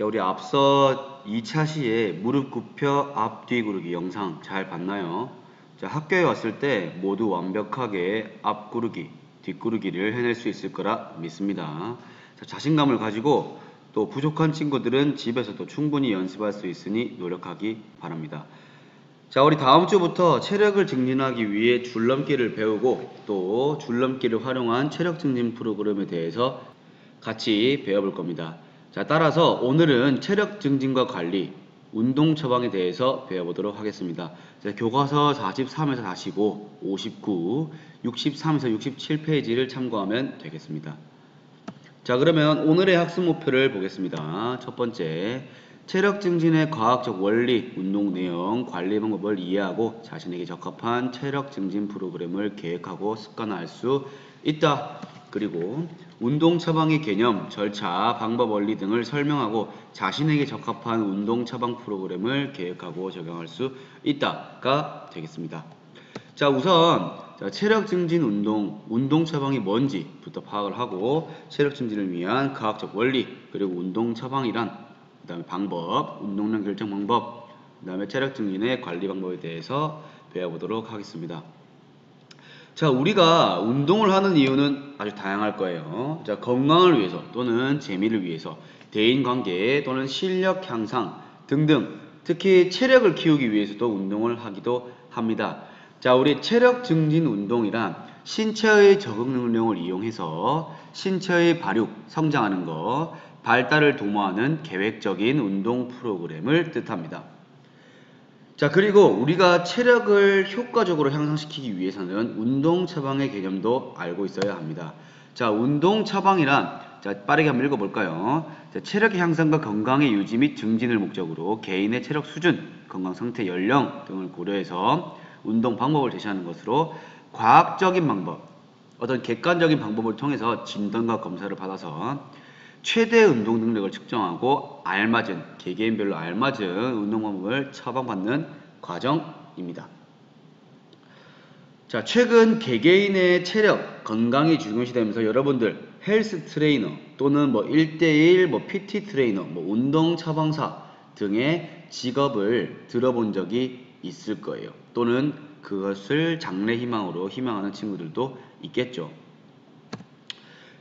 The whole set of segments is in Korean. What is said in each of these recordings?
자, 우리 앞서 2차 시에 무릎 굽혀 앞뒤 구르기 영상 잘 봤나요? 자, 학교에 왔을 때 모두 완벽하게 앞 구르기, 뒷 구르기를 해낼 수 있을 거라 믿습니다. 자, 자신감을 가지고 또 부족한 친구들은 집에서도 충분히 연습할 수 있으니 노력하기 바랍니다. 자, 우리 다음 주부터 체력을 증진하기 위해 줄넘기를 배우고 또 줄넘기를 활용한 체력 증진 프로그램에 대해서 같이 배워볼 겁니다. 자, 따라서 오늘은 체력 증진과 관리, 운동 처방에 대해서 배워보도록 하겠습니다. 자, 교과서 43에서 45, 59, 63에서 67페이지를 참고하면 되겠습니다. 자, 그러면 오늘의 학습 목표를 보겠습니다. 첫 번째, 체력 증진의 과학적 원리, 운동 내용, 관리 방법을 이해하고 자신에게 적합한 체력 증진 프로그램을 계획하고 습관화할 수 있다. 그리고 운동 처방의 개념, 절차, 방법, 원리 등을 설명하고 자신에게 적합한 운동 처방 프로그램을 계획하고 적용할 수 있다가 되겠습니다. 자, 우선 체력 증진 운동 처방이 뭔지부터 파악을 하고 체력 증진을 위한 과학적 원리, 그리고 운동 처방이란 그 다음에 방법, 운동량 결정 방법, 그 다음에 체력 증진의 관리 방법에 대해서 배워보도록 하겠습니다. 자, 우리가 운동을 하는 이유는 아주 다양할 거예요. 자, 건강을 위해서 또는 재미를 위해서, 대인관계 또는 실력 향상 등등, 특히 체력을 키우기 위해서도 운동을 하기도 합니다. 자, 우리 체력 증진 운동이란 신체의 적응 능력을 이용해서 신체의 발육, 성장하는 것, 발달을 도모하는 계획적인 운동 프로그램을 뜻합니다. 자, 그리고 우리가 체력을 효과적으로 향상시키기 위해서는 운동 처방의 개념도 알고 있어야 합니다. 자, 운동 처방이란, 자, 빠르게 한번 읽어볼까요? 자, 체력 향상과 건강의 유지 및 증진을 목적으로 개인의 체력 수준, 건강 상태, 연령 등을 고려해서 운동 방법을 제시하는 것으로 과학적인 방법, 어떤 객관적인 방법을 통해서 진단과 검사를 받아서 최대 운동 능력을 측정하고 알맞은, 개개인별로 알맞은 운동 방법을 처방받는 과정입니다. 자, 최근 개개인의 체력, 건강이 중요시되면서 여러분들 헬스 트레이너 또는 뭐 1대1 뭐 PT 트레이너, 뭐 운동 처방사 등의 직업을 들어본 적이 있을 거예요. 또는 그것을 장래 희망으로 희망하는 친구들도 있겠죠.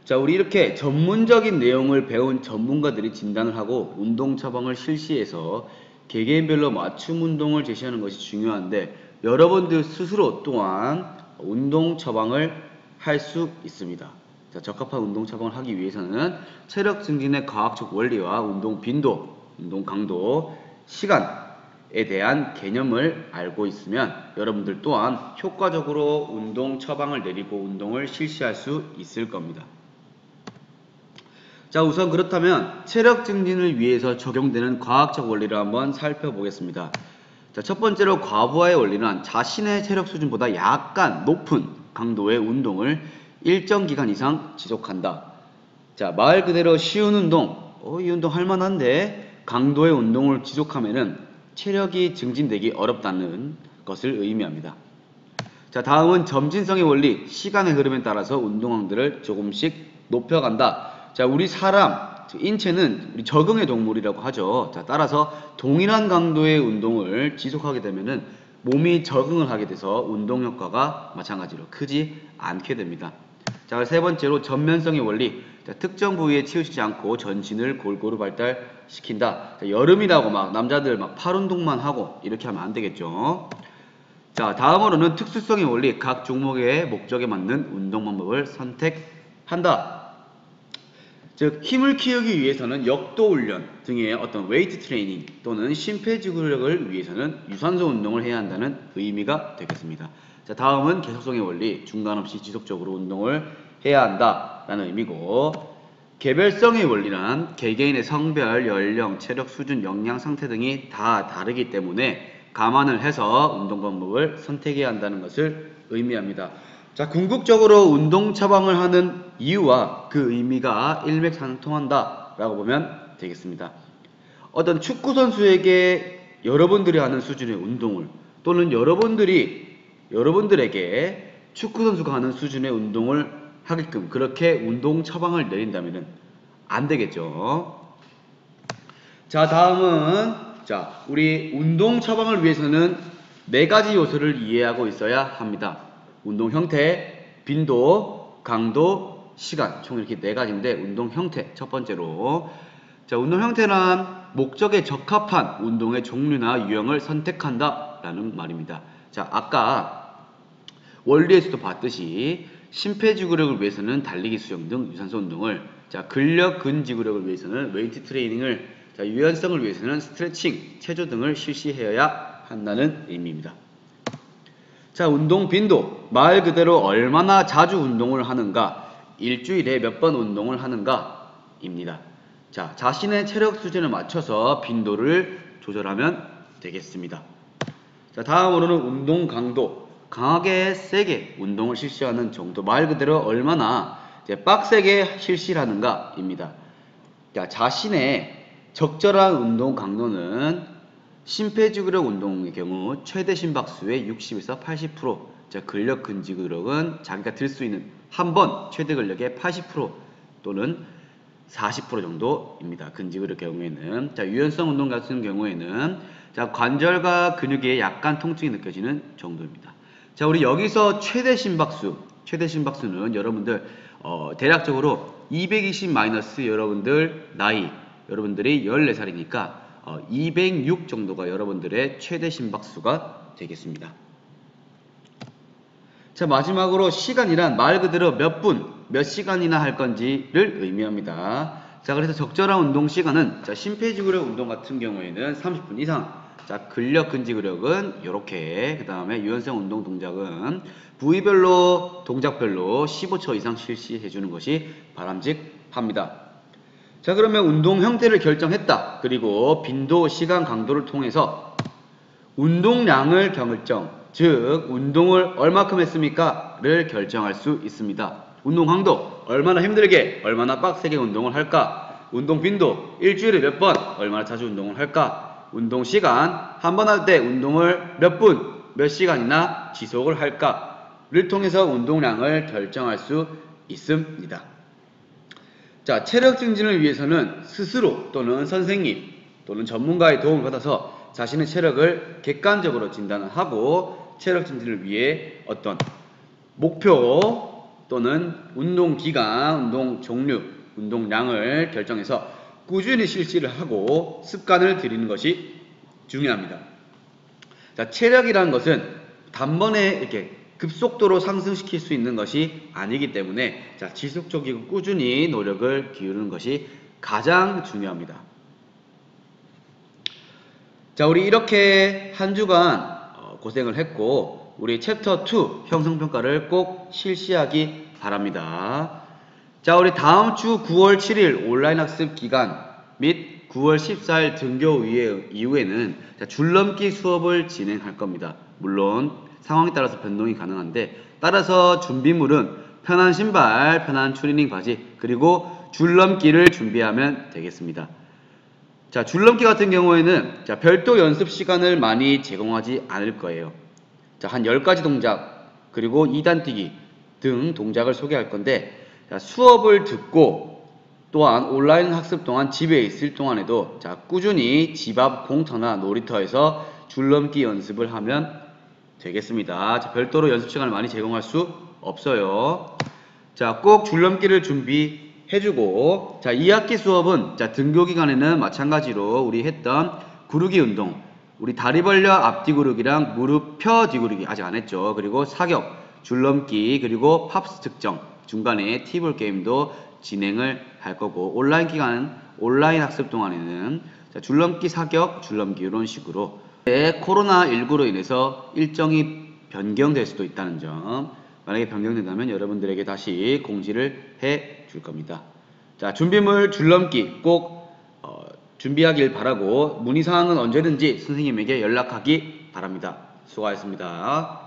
자, 우리 이렇게 전문적인 내용을 배운 전문가들이 진단을 하고 운동 처방을 실시해서 개개인별로 맞춤 운동을 제시하는 것이 중요한데 여러분들 스스로 또한 운동 처방을 할 수 있습니다. 자, 적합한 운동 처방을 하기 위해서는 체력 증진의 과학적 원리와 운동 빈도, 운동 강도, 시간에 대한 개념을 알고 있으면 여러분들 또한 효과적으로 운동 처방을 내리고 운동을 실시할 수 있을 겁니다. 자, 우선 그렇다면 체력 증진을 위해서 적용되는 과학적 원리를 한번 살펴보겠습니다. 자, 첫 번째로 과부하의 원리는 자신의 체력 수준보다 약간 높은 강도의 운동을 일정 기간 이상 지속한다. 자, 말 그대로 쉬운 운동, 이 운동 할만한데 강도의 운동을 지속하면은 체력이 증진되기 어렵다는 것을 의미합니다. 자, 다음은 점진성의 원리, 시간의 흐름에 따라서 운동량들을 조금씩 높여간다. 자, 우리 사람, 인체는 우리 적응의 동물이라고 하죠. 자, 따라서 동일한 강도의 운동을 지속하게 되면은 몸이 적응을 하게 돼서 운동 효과가 마찬가지로 크지 않게 됩니다. 자, 세 번째로 전면성의 원리. 자, 특정 부위에 치우치지 않고 전신을 골고루 발달시킨다. 자, 여름이라고 막 남자들 막 팔 운동만 하고 이렇게 하면 안 되겠죠. 자, 다음으로는 특수성의 원리. 각 종목의 목적에 맞는 운동 방법을 선택한다. 즉, 힘을 키우기 위해서는 역도 훈련 등의 어떤 웨이트 트레이닝 또는 심폐지구력을 위해서는 유산소 운동을 해야 한다는 의미가 되겠습니다. 자, 다음은 계속성의 원리, 중단 없이 지속적으로 운동을 해야 한다라는 의미고, 개별성의 원리란 개개인의 성별, 연령, 체력 수준, 영양 상태 등이 다 다르기 때문에 감안을 해서 운동 방법을 선택해야 한다는 것을 의미합니다. 자, 궁극적으로 운동 처방을 하는 이유와 그 의미가 일맥상통한다 라고 보면 되겠습니다. 어떤 축구선수에게 여러분들이 하는 수준의 운동을 또는 여러분들에게 축구선수가 하는 수준의 운동을 하게끔 그렇게 운동 처방을 내린다면 안 되겠죠. 자, 다음은 우리 운동 처방을 위해서는 4가지 요소를 이해하고 있어야 합니다. 운동 형태, 빈도, 강도, 시간. 총 이렇게 4가지인데 운동 형태 첫 번째로. 자, 운동 형태는 목적에 적합한 운동의 종류나 유형을 선택한다 라는 말입니다. 자, 아까 원리에서도 봤듯이 심폐지구력을 위해서는 달리기, 수영 등 유산소 운동을, 자, 근력 근지구력을 위해서는 웨이트 트레이닝을, 자, 유연성을 위해서는 스트레칭, 체조 등을 실시해야 한다는 의미입니다. 자, 운동 빈도. 말 그대로 얼마나 자주 운동을 하는가, 일주일에 몇 번 운동을 하는가 입니다. 자, 자신의 체력 수준에 맞춰서 빈도를 조절하면 되겠습니다. 자, 다음으로는 운동 강도. 강하게 세게 운동을 실시하는 정도. 말 그대로 얼마나 빡세게 실시를 하는가 입니다. 자, 자신의 적절한 운동 강도는 심폐지구력 운동의 경우 최대 심박수의 60에서 80%, 자, 근력 근지구력은 자기가 들 수 있는 한 번 최대 근력의 80% 또는 40% 정도입니다. 근지구력 경우에는. 자, 유연성 운동 같은 경우에는, 자, 관절과 근육에 약간 통증이 느껴지는 정도입니다. 자, 우리 여기서 최대 심박수는 여러분들 대략적으로 220 마이너스 여러분들 나이, 여러분들이 14살이니까 206 정도가 여러분들의 최대 심박수가 되겠습니다. 자, 마지막으로 시간이란 말 그대로 몇 분, 몇 시간이나 할 건지를 의미합니다. 자, 그래서 적절한 운동 시간은, 자, 심폐지구력 운동 같은 경우에는 30분 이상, 자, 근력 근지구력은 요렇게, 그 다음에 유연성 운동 동작은 부위별로 동작별로 15초 이상 실시해 주는 것이 바람직합니다. 자, 그러면 운동 형태를 결정했다. 그리고 빈도, 시간, 강도를 통해서 운동량을 결정, 즉 운동을 얼마큼 했습니까? 를 결정할 수 있습니다. 운동 강도, 얼마나 힘들게, 얼마나 빡세게 운동을 할까? 운동 빈도, 일주일에 몇 번, 얼마나 자주 운동을 할까? 운동 시간, 한 번 할 때 운동을 몇 분, 몇 시간이나 지속을 할까를 통해서 운동량을 결정할 수 있습니다. 자, 체력 증진을 위해서는 스스로 또는 선생님 또는 전문가의 도움을 받아서 자신의 체력을 객관적으로 진단을 하고 체력 증진을 위해 어떤 목표 또는 운동 기간, 운동 종류, 운동량을 결정해서 꾸준히 실시를 하고 습관을 들이는 것이 중요합니다. 자, 체력이라는 것은 단번에 이렇게 급속도로 상승시킬 수 있는 것이 아니기 때문에, 자, 지속적이고 꾸준히 노력을 기울이는 것이 가장 중요합니다. 자, 우리 이렇게 한 주간 고생을 했고, 우리 챕터 2 형성평가를 꼭 실시하기 바랍니다. 자, 우리 다음 주 9월 7일 온라인 학습 기간 및 9월 14일 등교 이후에는 줄넘기 수업을 진행할 겁니다. 물론 상황에 따라서 변동이 가능한데, 따라서 준비물은 편한 신발, 편한 추리닝 바지, 그리고 줄넘기를 준비하면 되겠습니다. 자, 줄넘기 같은 경우에는, 자, 별도 연습 시간을 많이 제공하지 않을 거예요. 자, 한 10가지 동작, 그리고 2단 뛰기 등 동작을 소개할 건데, 자, 수업을 듣고 또한 온라인 학습 동안 집에 있을 동안에도, 자, 꾸준히 집 앞 공터나 놀이터에서 줄넘기 연습을 하면 되겠습니다. 자, 별도로 연습 시간을 많이 제공할 수 없어요. 자, 꼭 줄넘기를 준비해주고, 자, 2학기 수업은, 자, 등교 기간에는 마찬가지로 우리 했던 구르기 운동, 우리 다리 벌려 앞뒤 구르기랑 무릎 펴 뒤구르기 아직 안 했죠. 그리고 사격, 줄넘기, 그리고 팝스 측정, 중간에 티볼 게임도 진행을 할 거고, 온라인 학습 동안에는, 자, 줄넘기, 사격, 줄넘기 이런 식으로 코로나19로 인해서 일정이 변경될 수도 있다는 점, 만약에 변경된다면 여러분들에게 다시 공지를 해 줄 겁니다. 자, 준비물 줄넘기 꼭 준비하길 바라고, 문의사항은 언제든지 선생님에게 연락하기 바랍니다. 수고하셨습니다.